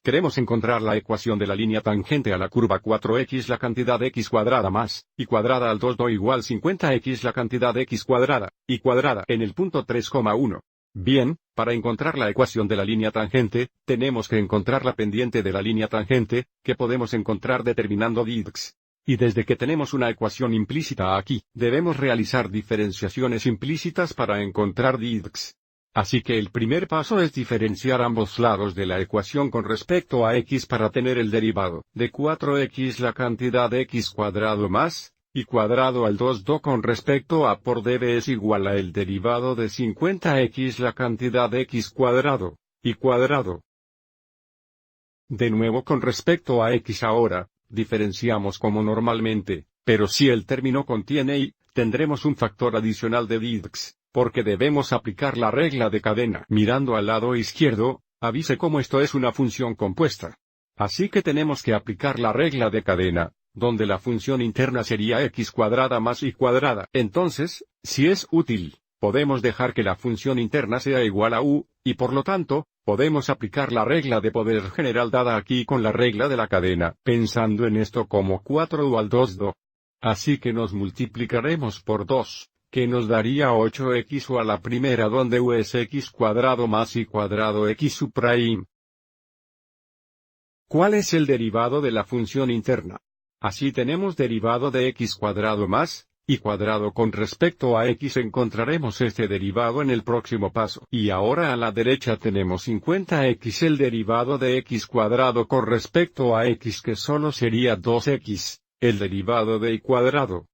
Queremos encontrar la ecuación de la línea tangente a la curva 4x la cantidad x cuadrada más, y cuadrada al 2 do igual 50x la cantidad x cuadrada, y cuadrada en el punto 3,1. Bien, para encontrar la ecuación de la línea tangente, tenemos que encontrar la pendiente de la línea tangente, que podemos encontrar determinando dx. Y desde que tenemos una ecuación implícita aquí, debemos realizar diferenciaciones implícitas para encontrar dx. Así que el primer paso es diferenciar ambos lados de la ecuación con respecto a x para tener el derivado de 4x la cantidad x cuadrado más, y cuadrado al 2 do con respecto a por db es igual a el derivado de 50x la cantidad x cuadrado, y cuadrado. De nuevo con respecto a x ahora, diferenciamos como normalmente, pero si el término contiene y, tendremos un factor adicional de dx. Porque debemos aplicar la regla de cadena. Mirando al lado izquierdo, avise cómo esto es una función compuesta. Así que tenemos que aplicar la regla de cadena, donde la función interna sería x cuadrada más y cuadrada. Entonces, si es útil, podemos dejar que la función interna sea igual a u, y por lo tanto, podemos aplicar la regla de poder general dada aquí con la regla de la cadena, pensando en esto como 4u al 2 do. Así que nos multiplicaremos por 2. Que nos daría 8x u a la primera donde u es x cuadrado más y cuadrado x suprime. ¿Cuál es el derivado de la función interna? Así tenemos derivado de x cuadrado más, y cuadrado con respecto a x encontraremos este derivado en el próximo paso. Y ahora a la derecha tenemos 50x el derivado de x cuadrado con respecto a x que solo sería 2x, el derivado de y cuadrado.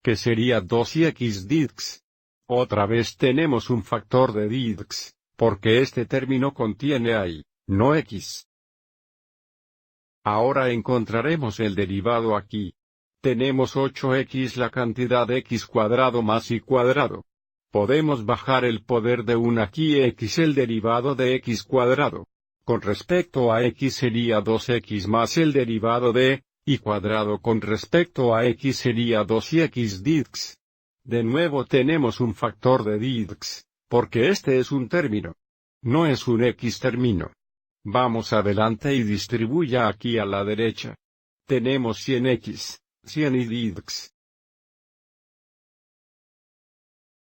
Que sería 2 y x dx. Otra vez tenemos un factor de dx, porque este término contiene a y, no x. Ahora encontraremos el derivado aquí. Tenemos 8x la cantidad de x cuadrado más y cuadrado. Podemos bajar el poder de 1 aquí y x el derivado de x cuadrado. Con respecto a x sería 2x más el derivado de y cuadrado con respecto a x sería 2x dx. De nuevo tenemos un factor de dx, porque este es un término. No es un x término. Vamos adelante y distribuya aquí a la derecha. Tenemos 100x, 100 y dx.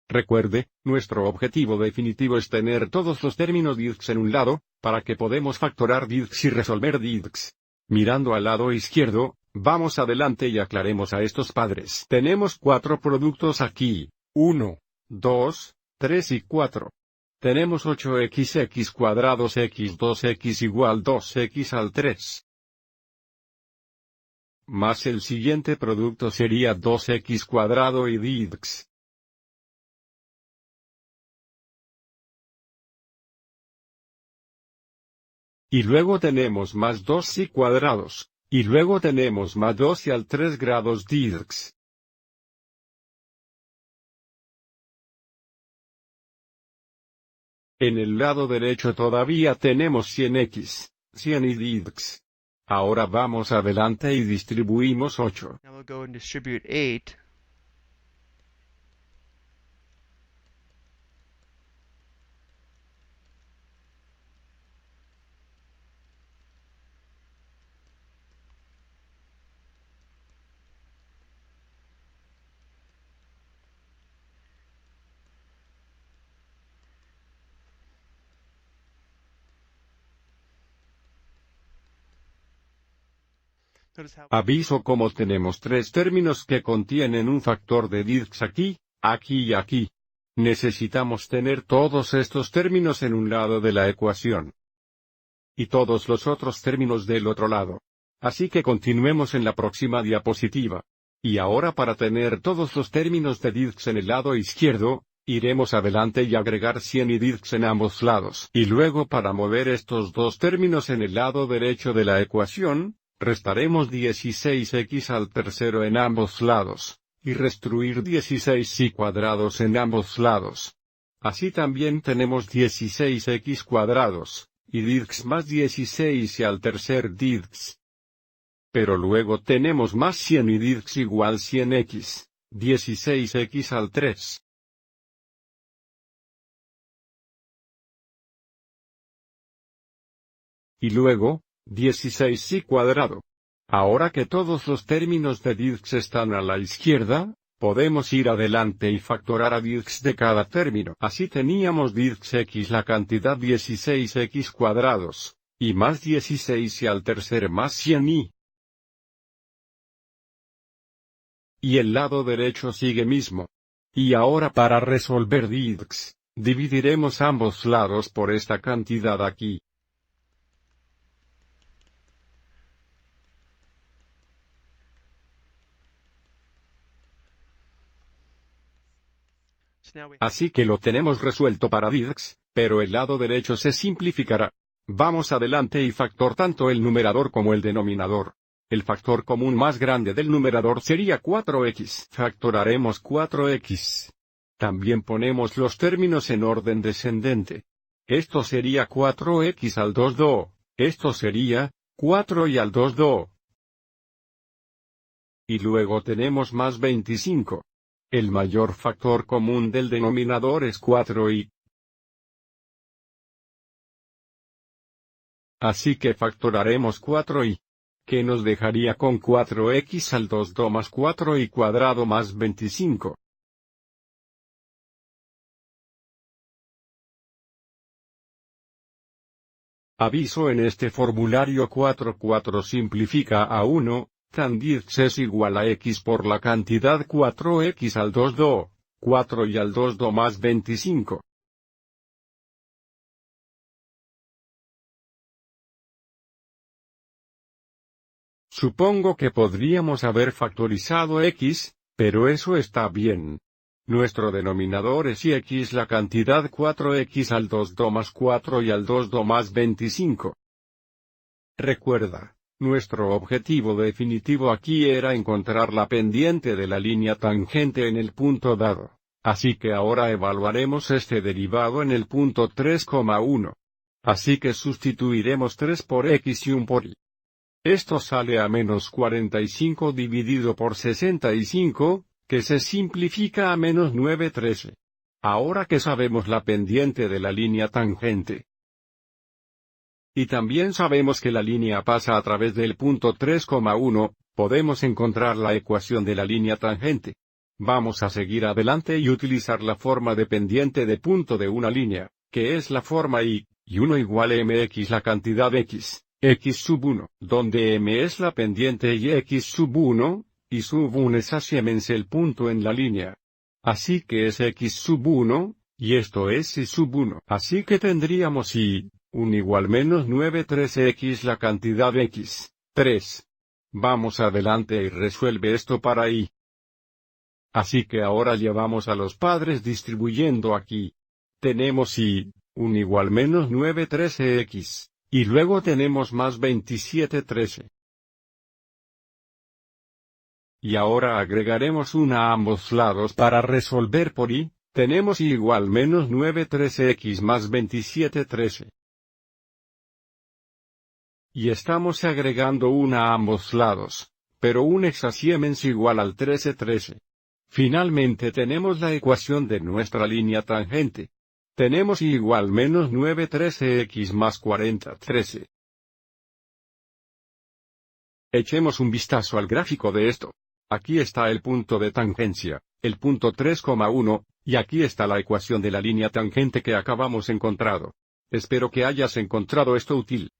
Recuerde, nuestro objetivo definitivo es tener todos los términos dx en un lado, para que podamos factorar dx y resolver dx. Mirando al lado izquierdo, vamos adelante y aclaremos a estos padres. Tenemos 4 productos aquí, 1, 2, 3 y 4. Tenemos 8x cuadrados x 2x igual 2x al 3. Más el siguiente producto sería 2x cuadrado y dx. Y luego tenemos más 2y cuadrados, y luego tenemos más 2y al 3 grados dx. En el lado derecho todavía tenemos 100x, 100 y dx. Ahora vamos adelante y distribuimos 8. Now we'll go and distribute 8. Aviso como tenemos 3 términos que contienen un factor de dx aquí, aquí y aquí. Necesitamos tener todos estos términos en un lado de la ecuación. Y todos los otros términos del otro lado. Así que continuemos en la próxima diapositiva. Y ahora para tener todos los términos de dx en el lado izquierdo, iremos adelante y agregar 100 y dx en ambos lados. Y luego para mover estos dos términos en el lado derecho de la ecuación, restaremos 16x al tercero en ambos lados, y restruir 16y cuadrados en ambos lados. Así también tenemos 16x cuadrados, y dx más 16 y al tercer dx. Pero luego tenemos más 100 y dx igual 100x, 16x al 3. y luego, 16y cuadrado. Ahora que todos los términos de Dirks están a la izquierda, podemos ir adelante y factorar a Dirks de cada término. Así teníamos Dirks x la cantidad 16x cuadrados, y más 16 y al tercer más 100y. Y el lado derecho sigue mismo. Y ahora para resolver Dirks, dividiremos ambos lados por esta cantidad aquí. So now we Así que lo tenemos resuelto para Dirks, pero el lado derecho se simplificará. Vamos adelante y factor tanto el numerador como el denominador. El factor común más grande del numerador sería 4x. Factoraremos 4x. También ponemos los términos en orden descendente. Esto sería 4x al 2 do. Esto sería 4y al 2 do. Y luego tenemos más 25. El mayor factor común del denominador es 4y. Así que factoraremos 4y. Que nos dejaría con 4x al 2 do más 4y cuadrado más 25. Aviso: en este formulario 4 simplifica a 1, tan Dirks es igual a x por la cantidad 4x al 2 do, 4y al 2 do más 25. Supongo que podríamos haber factorizado x, pero eso está bien. Nuestro denominador es x la cantidad 4x al 2 do más 4 y al 2 do más 25. Recuerda, nuestro objetivo definitivo aquí era encontrar la pendiente de la línea tangente en el punto dado. Así que ahora evaluaremos este derivado en el punto 3,1. Así que sustituiremos 3 por x y 1 por y. Esto sale a menos 45 dividido por 65, que se simplifica a menos 913. Ahora que sabemos la pendiente de la línea tangente, y también sabemos que la línea pasa a través del punto 3,1, podemos encontrar la ecuación de la línea tangente. Vamos a seguir adelante y utilizar la forma de pendiente de punto de una línea, que es la forma y1 igual a mx la cantidad x, x sub 1, donde m es la pendiente y x sub 1, y sub 1 es Siemens el punto en la línea. Así que es x sub 1, y esto es y sub 1. Así que tendríamos y1 igual menos 913x la cantidad x, 3. Vamos adelante y resuelve esto para y. Así que ahora llevamos a los padres distribuyendo aquí. Tenemos y1 igual menos 913x, y luego tenemos más 2713. Y ahora agregaremos 1 a ambos lados para resolver por y. Tenemos y igual menos 913x más 2713. Y estamos agregando 1 a ambos lados, pero un ex a Siemens igual al 1313. Finalmente tenemos la ecuación de nuestra línea tangente. Tenemos y igual menos 913x más 4013. Echemos un vistazo al gráfico de esto. Aquí está el punto de tangencia, el punto 3,1, y aquí está la ecuación de la línea tangente que acabamos encontrado. Espero que hayas encontrado esto útil.